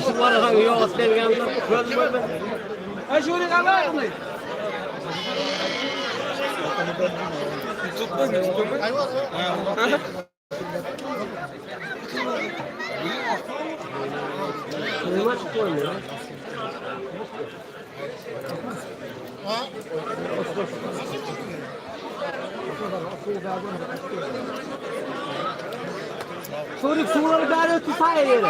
Şu var ha yok derken gözüm ben. Ha şöyle kalay mı? Tutma mı? Ne çıkıyor ya? Çocuk suları bari ötü sayı yere.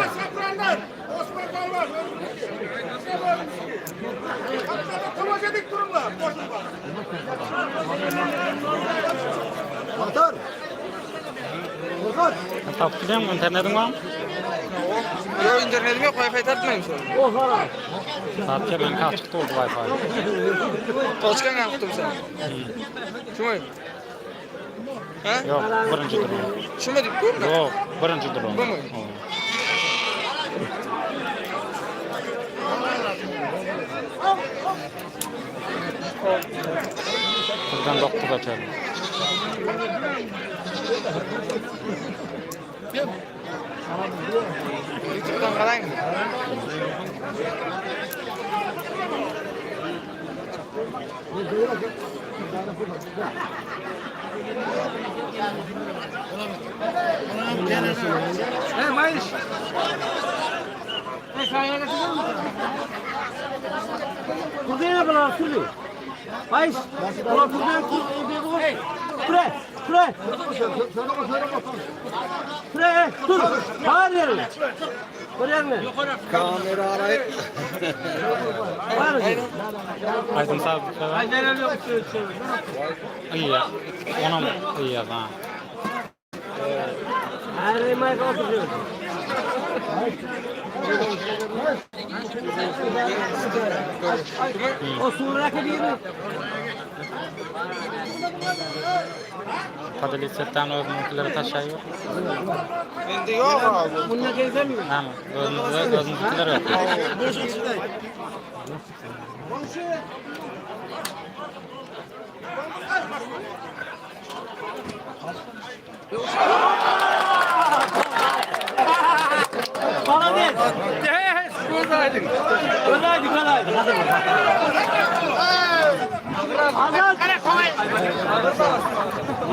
Motor. Motor. Taptırıyor mu? İnternetin var mı? Yok internetim yok, Wi-Fi tartmayayım sonra. Oha. Taptırıyor, ben kaçıktı oldu Wi-Fi. Toçkan yaptım sen. Şu mu? Ha? Yok, birinci durum. Şu mu deyip koyayım da? Yok, birinci durum. Bu mu? Buradan doktor açalım. YouTube'dan kalayım mı? Hey Mayış. Hey kaynağı getirdin mi? Kuzeyine bana sürüyor. Mayış. Ulan kuzeyine kuzeyine. Hey. Kure. Kure. Kure. Dur. Bağır yerine. Bağır yerine. Kamera arayıp. Bağır yerine. Aydın sağ ol. Ay neler yok. İyi ya. Ona mı? İyi ya. Ha. Her mayık oturuyor. O surak ediyor. Padeli setten özümüzleri taşıyor. Bende yok abi. Bununla gezemiyor. Ha mı? Özümüzleri yok. Bana ver. Buradaydık. Öyleydi kalaydı. Azat.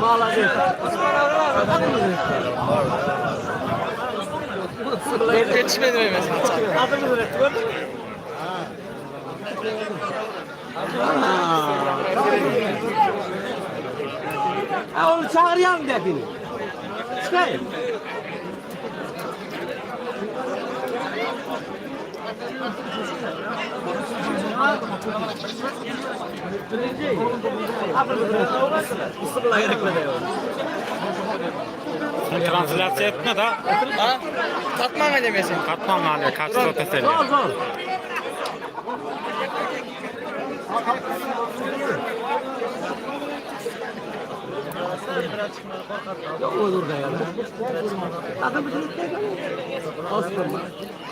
Maladı. Yetişmedi mi mesela? Adını öğretti gördün mü? Ha onu çağırayım dedin. Çıkayım. Sen translasiya etme da. Ha? Tatman mı demesin? Katman hali, kaçtı öteseli. Zor zor. Yok olur da ya. Adamı dinle. Aslında.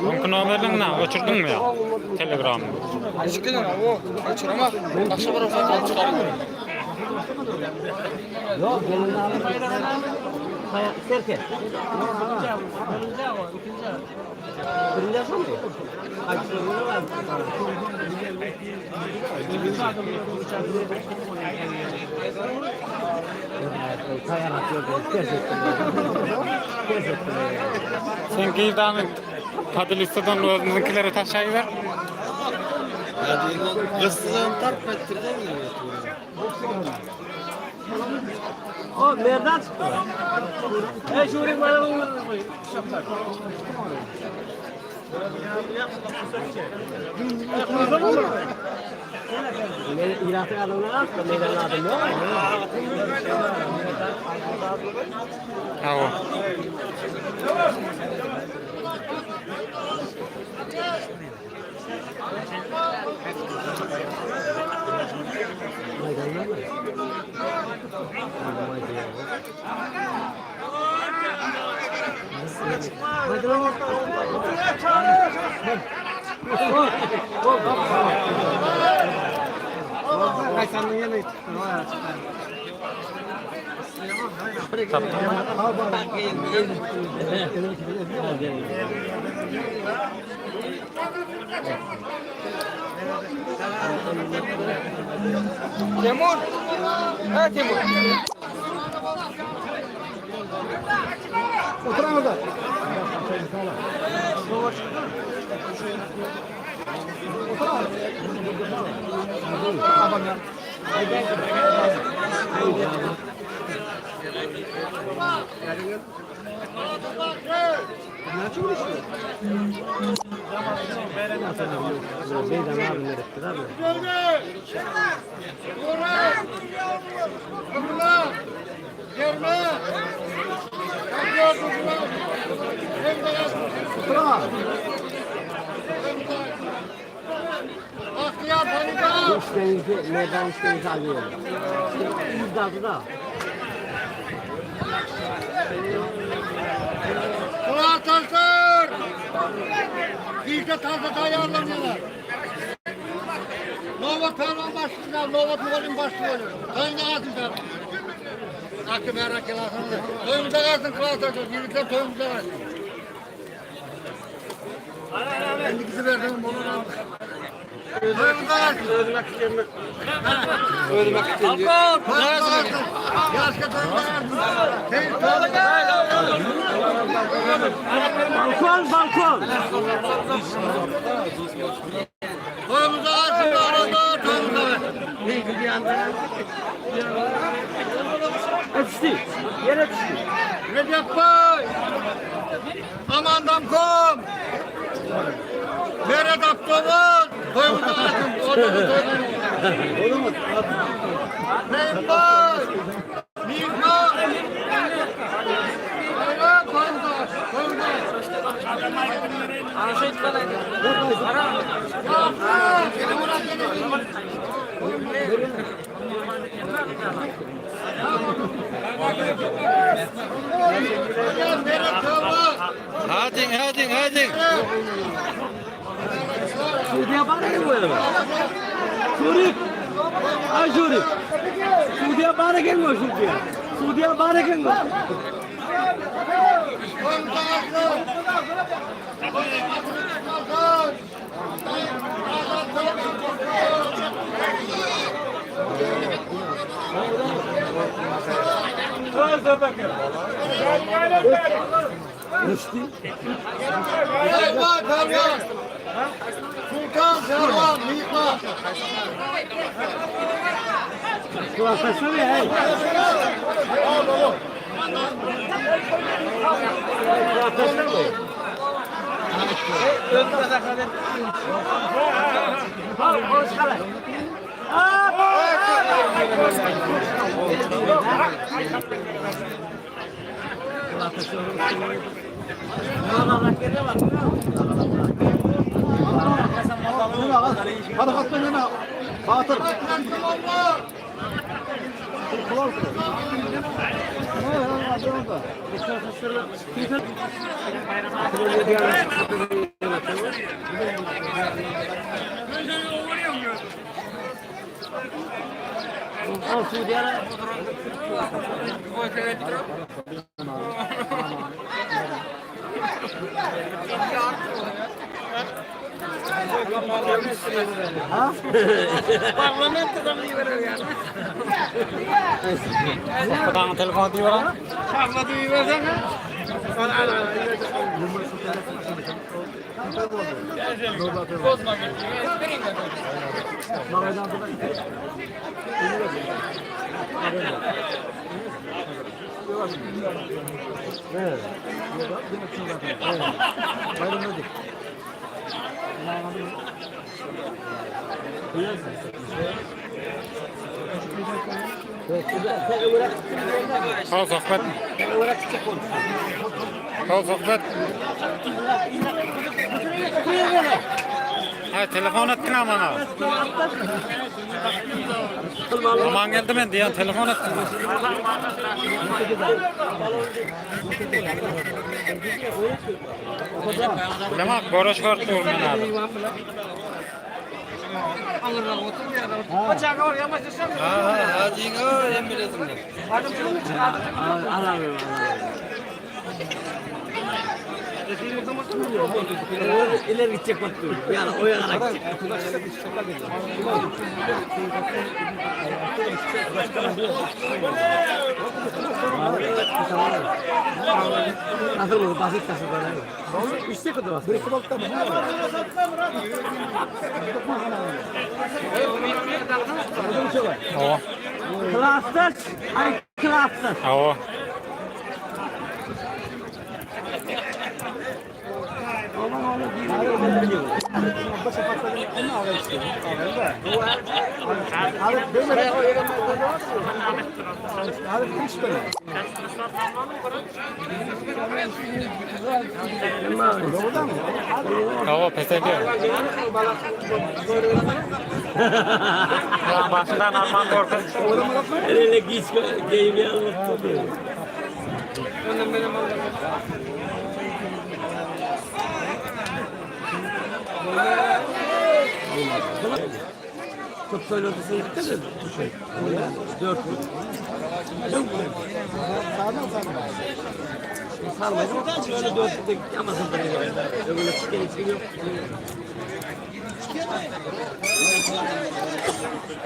Onun nomerini ne? Uçurdun mu ya? Telegram'ı. Açıkın ama o. Açıramaz. Akşam arası alıp çıkarım. Yok gelin alın. Serket. Birinci asıl mı? Sen giydanı tadı listeden özümüzünkileri taşıyıver. Kısılan tarp ettirden mi? O nereden çıktı? Şuraya bana İlahi adamlar aslında meydanın adı ne? Ha o. Timur. Ha Timur. Otur orada. İşlerinizi, meydan işlerinizi alıyorum. İzdazı da. Kulak taşlar! İşte taze ayarlanıyorlar. Nova Pervan başlığında, Nova Tuval'in başlığı. Kayında kalsın sen. Akı merak elasın. Toyumuza kalsın kulak taşlar. Yürükler toyumuza kalsın. Ben ikisi verdim bunu. Toyumuza kalsın. Ölmek istedim. Ölmek istedim. Toyumuza kalsın. Yaşka toyumuza kalsın. Seyir toyumuza kalsın. Balkon, balkon. Toyumuza kalsın. Arada toyumuza kalsın. Ne gidiyor anda? Düştü. Yere düştü. Recep Bey! Amandan kom! Meret Abdolun! Toyumuza kalsın. Odamı toyumuza. Olur mu? Recep Bey! Mirka! Evet, toyumuza. Toyumuza. Hadi. Suudiye bana gel böyle. Şurip. Ay Şurip. Suudiye bana gelmiyor Suudiye. Suudiye bana gelmiyor. Düştü. Sultan Servan, Mikma. Kulak taşları ya. Kulak taşları mı? Hadi hatta yana. Batır. Al Suudiye. Ha? Parlamentodan mı veriyor yani? Bana telefon diyor lan. Şahla düğü versene. Bozma Al sohbet. Al sohbet. Ha telefon ettin ama bana. Aman geldi ben diyen telefon ettin. Demek borç kartı olmayan abi. Alırlar otur ya. Bıçağı var yamaç desem. Hadi yine emredim. Alamıyorum. İleri gidecek bak diyor. Yani o yana gidecek. Nasıl olur? Basit nasıl böyle? İşte kadar var. Bir kıvakta mı? O. Klaslar. Ay klaslar. O. O pes ediyor. Başından Alman korkunç. Öyle geç game yapıyor. Çok böyle odasına gitti de. Dört. Yok mu? Sarmadım. Böyle dörtlükte gitti ama sarmadım. Öbürle çıkan için yok.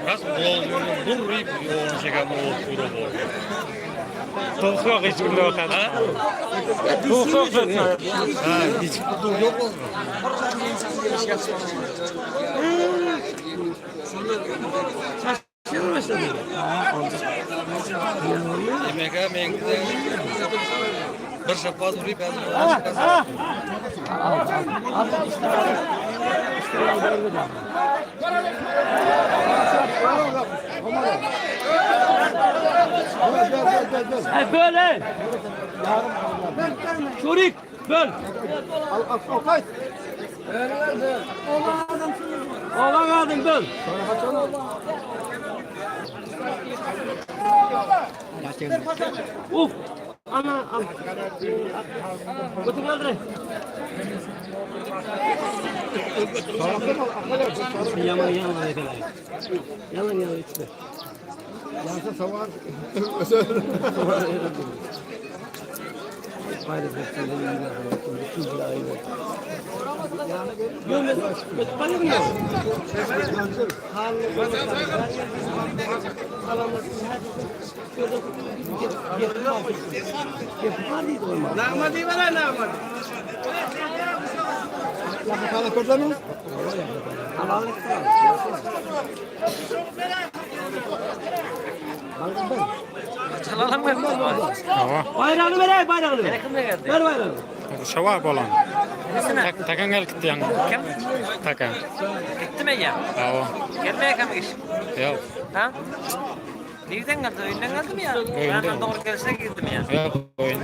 Раз бурri yoğunca oldu. Tohuk hiç günde otadı. Tohuk zaten. Hiç dur yok mu? Şaşırır başladı. Demek ki ben bir şapaz vurup Böyle. Şurik. Böl. Oğlan aldın böl. Uf. Ana. Kutu kaldır. Yalan işte. Yansa savar. Haydi bekleyin. Yok ben bana mı yok? Nagmadi wala nagmadi. Yapakala kordon mu? Çalalım mı? Bayrağını ver, bayrağını ver. Ver bayrağını. Şava bolan. Takan gel gitti yan. Kim? Takan. Gitti mi ya? O. Gelmeye kalmış. Yok. Ha? Nereden geldi? Oyundan geldi mi ya? Oyundan. Ben doğru gelse girdim ya. Yok oyun.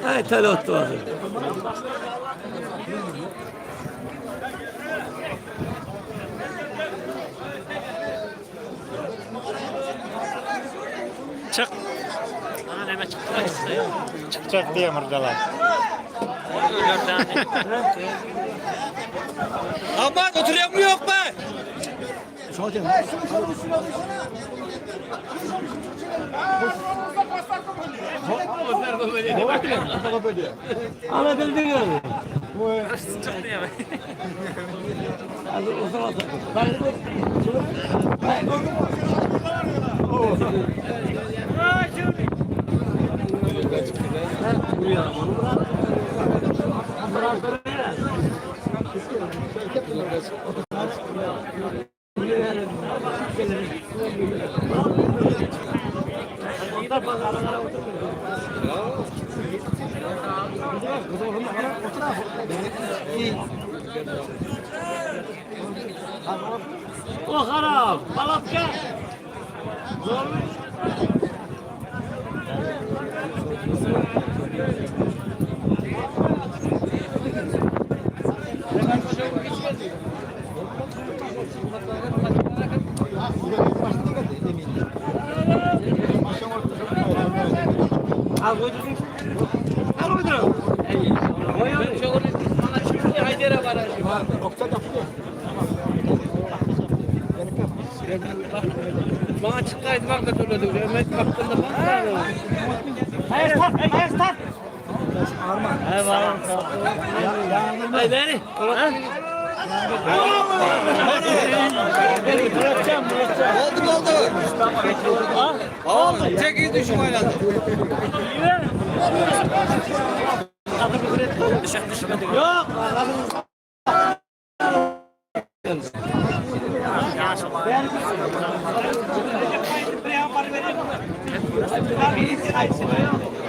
Ay telot var. Çık. Bana neme çıktı. Çıkacak diye mırdalar. Ama oturuyor mu yok be? Ama bildin yani. Çıktı ya. Az o zaman O harap, palatka. Zorlu. Al koydurun. Al koydurun. Ben çok bana çıktı Haydar'a var. Bana çıktıydı bak da turladı. Mehmet baktığında bak. Hayır start. Hayır var. Hayır beni. Oldu. Tek iyi düşüm oynadı. Yok.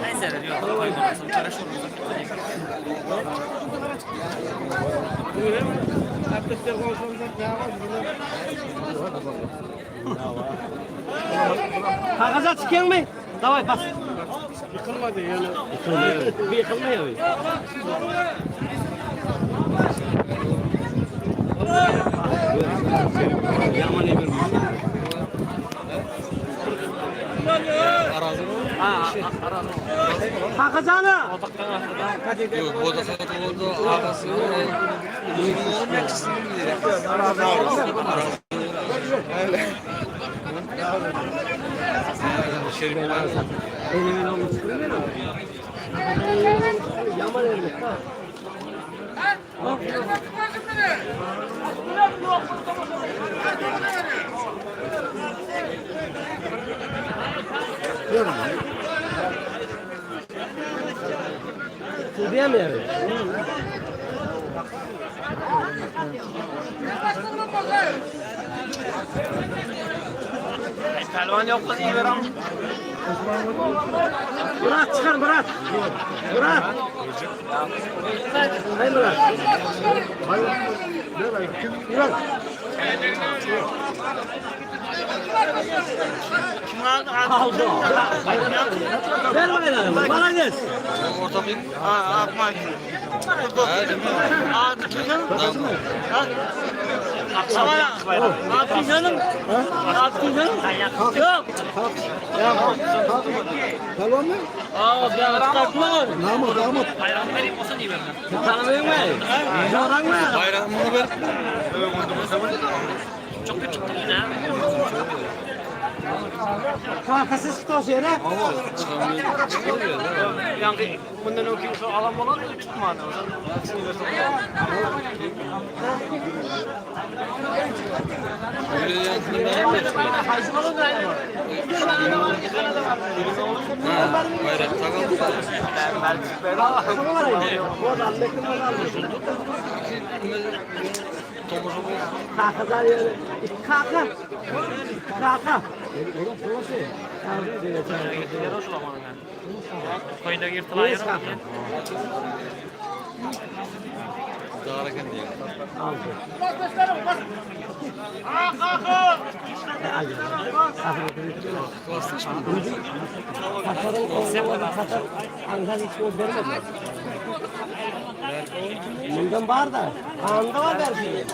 Neyse yok. Kagaza çıkıyor mu? Davay bas. Yıkılmadı yani. Yıkılmıyor. Bir yıkılmıyor. Yaman emir. Kakazana. Yok, bu da satıldı. Ağası. Bunun ekşisini bilir. Şerif var. Elimin olmuş. Yaman emir. Sudiye mi yani? Pelvan yok kız iyi ver ama. Murat çıkar Murat. Murat. Hayır Murat. Murat. Kim aldı? Aldı. Ver bayrağı. Bana gel. Orta bir. Akmak. Akşama ya. Ne yapıyorsun canım? Ne yapıyorsun canım? Yok. Tamam mı? Aa ben takma. Namık. Bayram vereyim olsa niye vermem? Tanımıyor mu? Zoran mı? Bayramını ver. Çok küçük yine. Kakasız tutuyorsun yere. Yani bundan okuyorsa alan olan da çıkma. Böyle yansın ben de çıkıyor. Bayram takalım. Tomuşu bu. Kakasar yere. Kaka. Kaka. Koyunda yırtılan yarım. Dağırken diye. Bundan var da. Ağında var belki.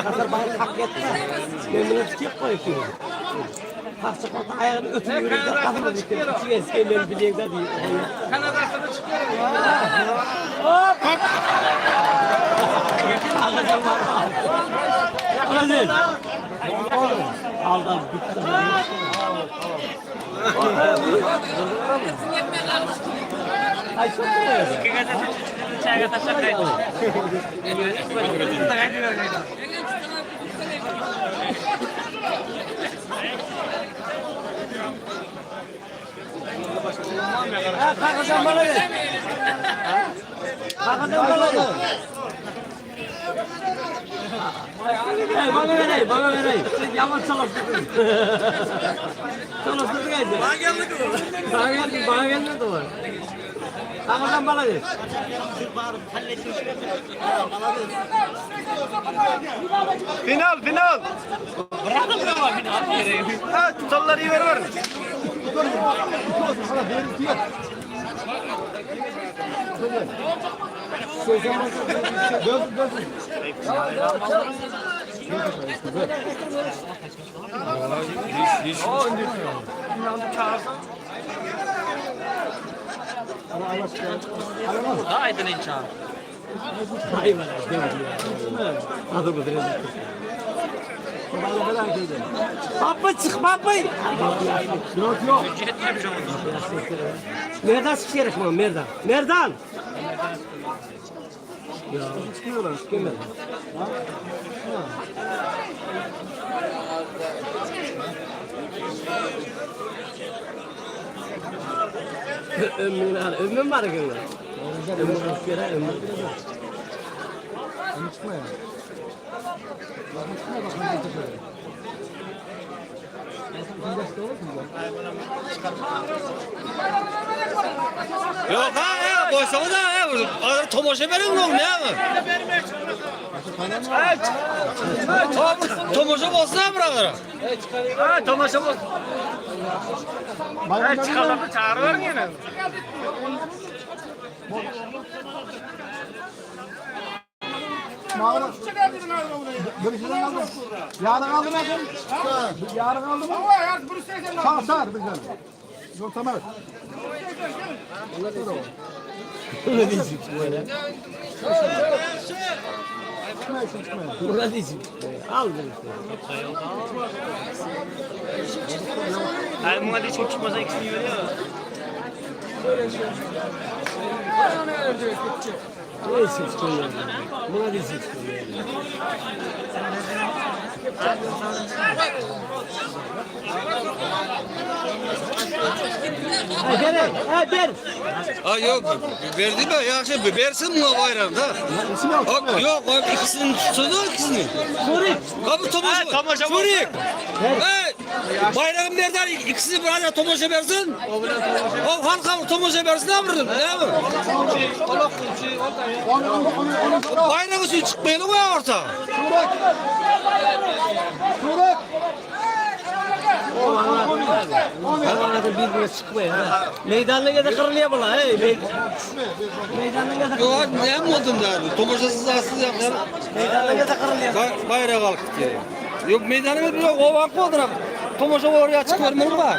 Kasar bayrak hak etmez. Memnun çıkıp koyuyor. Kalkacak olsa ayağını ötüyor. Kafana diktir. İçine eskeyle bileyim de değil. Kanadasını çıkıyorum. Hop! Hop! Hadi. Aldan bitti. Ay çok güzel. Çayga taşak kaydı. Kalkadan bana ver. Kalkadan bana ver. Bana vereyim. Siz yaman çalıştırdın. Çalıştırdın geldi. Bana geldi de var. Kalkadan bana ver. Final. Bırakın ama final. Ha, tutalları iyi ver. Haydi ne çağır. Hayvan. Adı bu biraz. Baba çık baba. Yok. Cihet yapacağım onu. Merdan sıkışarak mı? Merdan. Ya çıkıyorlar. Çıkıyorlar. Ömrüm var gönlüm. Ömrüm kere ömrüm. Çıkma ya. Yok ha boşuna da tomoşa verin oğlum ya. Tomoşa olsa bırakır. Ha tomaşa bak. Ha çıkarlar çağırır yine. Yarın aldı mı? Yarın aldı mı? Sağ bir tane. Yok tamam. Ne diyecek böyle? Ne diyecek? Al bunu. Hayır buna da çok çıkmasa ikisini veriyor. Ne diyecek? Buna diyecek. Ver. Ha yok verdi mi? Yaxşı versin mi bayramda? Yok ikisini tutsun ikisini. Sorik. Kapı tomoşa. Surik. Hey. Bayram nereden ikisini burada tomoşa versin? O halka tomoşa versin ne yapırdın? Ne yapırdın? Bayram için çıkmayalım ya orta. Havada birbirine çıkmıyor. Meydanına da kırılıyor bula. Meydanına da Yok ne yapmadın da? Tomoşasız asız yaptın. Meydanına da kırılıyor. Bayrağı kalkıp diye. Yok meydanı yok o vakı odur. Tomoşa oraya çıkıvermeli var.